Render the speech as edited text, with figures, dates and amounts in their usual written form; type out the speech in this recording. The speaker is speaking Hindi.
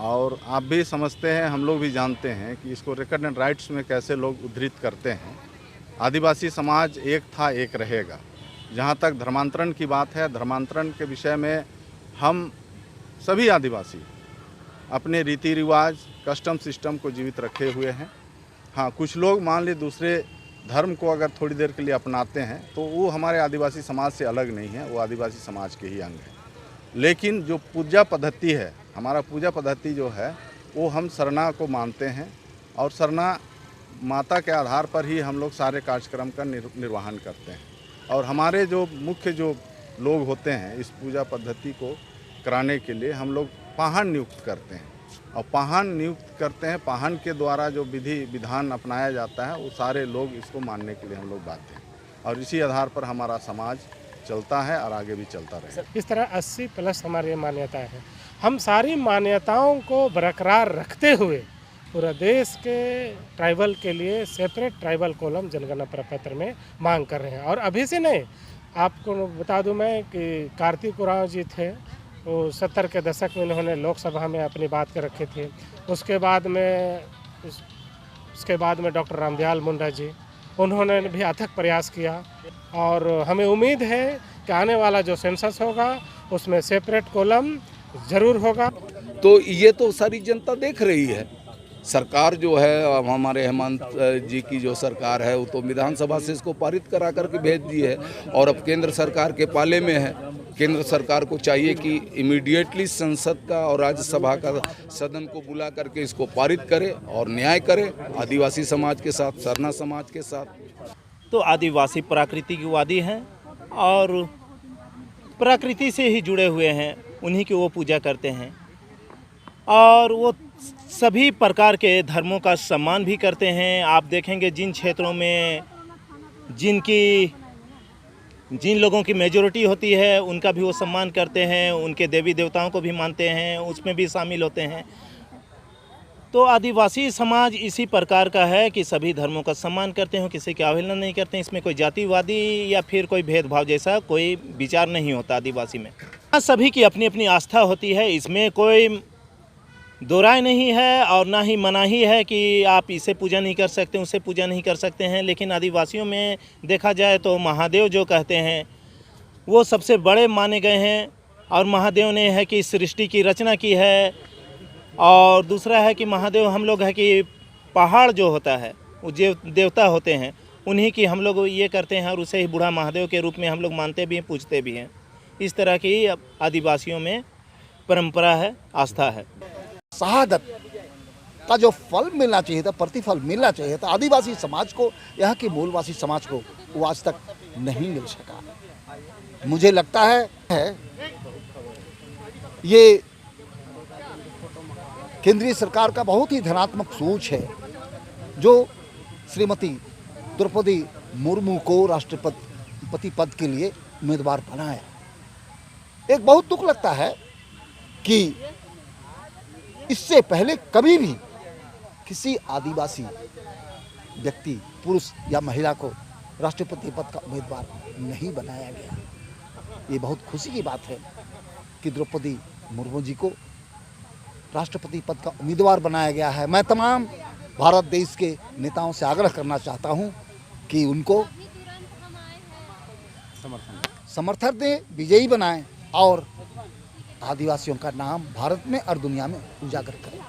और आप भी समझते हैं, हम लोग भी जानते हैं कि इसको रिकॉर्ड एंड राइट्स में कैसे लोग उद्धृत करते हैं। आदिवासी समाज एक था, एक रहेगा। जहाँ तक धर्मांतरण की बात है, धर्मांतरण के विषय में हम सभी आदिवासी अपने रीति रिवाज, कस्टम सिस्टम को जीवित रखे हुए हैं। हाँ, कुछ लोग मान ली दूसरे धर्म को अगर थोड़ी देर के लिए अपनाते हैं तो वो हमारे आदिवासी समाज से अलग नहीं है, वो आदिवासी समाज के ही अंग है। लेकिन जो पूजा पद्धति है, हमारा पूजा पद्धति जो है वो हम सरना को मानते हैं और सरना माता के आधार पर ही हम लोग सारे कार्यक्रम का निर्वहन करते हैं। और हमारे जो मुख्य जो लोग होते हैं इस पूजा पद्धति को कराने के लिए हम लोग पाहन नियुक्त करते हैं और पाहन नियुक्त करते हैं। पाहन के द्वारा जो विधि विधान अपनाया जाता है वो सारे लोग इसको मानने के लिए हम लोग बाध्य हैं और इसी आधार पर हमारा समाज चलता है और आगे भी चलता रहेगा। इस तरह 80+ हमारी मान्यताएं हैं। हम सारी मान्यताओं को बरकरार रखते हुए पूरा देश के ट्राइबल के लिए सेपरेट ट्राइबल कॉलम जनगणना प्रपत्र में मांग कर रहे हैं। और अभी से नहीं, आपको बता दूं मैं कि कार्तिक उरांव जी थे, वो 70 के दशक में उन्होंने लोकसभा में अपनी बात कर रखे थे। उसके बाद में डॉक्टर रामदयाल मुंडा जी, उन्होंने भी अथक प्रयास किया और हमें उम्मीद है कि आने वाला जो सेंसस होगा उसमें सेपरेट कॉलम ज़रूर होगा। तो ये तो सारी जनता देख रही है। सरकार जो है, अब हमारे हेमंत जी की जो सरकार है वो तो विधानसभा से इसको पारित करा करके भेज दी है और अब केंद्र सरकार के पाले में है। केंद्र सरकार को चाहिए कि इमीडिएटली संसद का और राज्यसभा का सदन को बुला करके इसको पारित करे और न्याय करे आदिवासी समाज के साथ, सरना समाज के साथ। तो आदिवासी प्राकृतिकवादी हैं और प्रकृति से ही जुड़े हुए हैं, उन्हीं की वो पूजा करते हैं और वो सभी प्रकार के धर्मों का सम्मान भी करते हैं। आप देखेंगे जिन क्षेत्रों में जिन लोगों की मेजॉरिटी होती है उनका भी वो सम्मान करते हैं, उनके देवी देवताओं को भी मानते हैं, उसमें भी शामिल होते हैं। तो आदिवासी समाज इसी प्रकार का है कि सभी धर्मों का सम्मान करते हैं, किसी की अवहेलना नहीं करते हैं। इसमें कोई जातिवादी या फिर कोई भेदभाव जैसा कोई विचार नहीं होता आदिवासी में। सभी की अपनी अपनी आस्था होती है, इसमें कोई दो राय नहीं है और ना ही मनाही है कि आप इसे पूजा नहीं कर सकते, उसे पूजा नहीं कर सकते हैं। लेकिन आदिवासियों में देखा जाए तो महादेव जो कहते हैं वो सबसे बड़े माने गए हैं और महादेव ने है कि सृष्टि की रचना की है। और दूसरा है कि महादेव हम लोग है कि पहाड़ जो होता है वो जो देवता होते हैं उन्हीं की हम लोग ये करते हैं और उसे ही बूढ़ा महादेव के रूप में हम लोग मानते भी हैं, पूजते भी हैं। इस तरह की आदिवासियों में परंपरा है, आस्था है। शहादत का जो फल मिलना चाहिए था, प्रतिफल मिलना चाहिए था आदिवासी समाज को, यहाँ के मूलवासी समाज को, वो आज तक नहीं मिल सका। मुझे लगता है ये केंद्रीय सरकार का बहुत ही धनात्मक सोच है जो श्रीमती द्रौपदी मुर्मू को राष्ट्रपति पद के लिए उम्मीदवार बनाया। एक बहुत दुख लगता है कि इससे पहले कभी भी किसी आदिवासी व्यक्ति, पुरुष या महिला को राष्ट्रपति पद का उम्मीदवार नहीं बनाया गया। ये बहुत खुशी की बात है कि द्रौपदी मुर्मू जी को राष्ट्रपति पद का उम्मीदवार बनाया गया है। मैं तमाम भारत देश के नेताओं से आग्रह करना चाहता हूं कि उनको समर्थन दें, विजयी बनाएं और आदिवासियों का नाम भारत में और दुनिया में उजागर करें।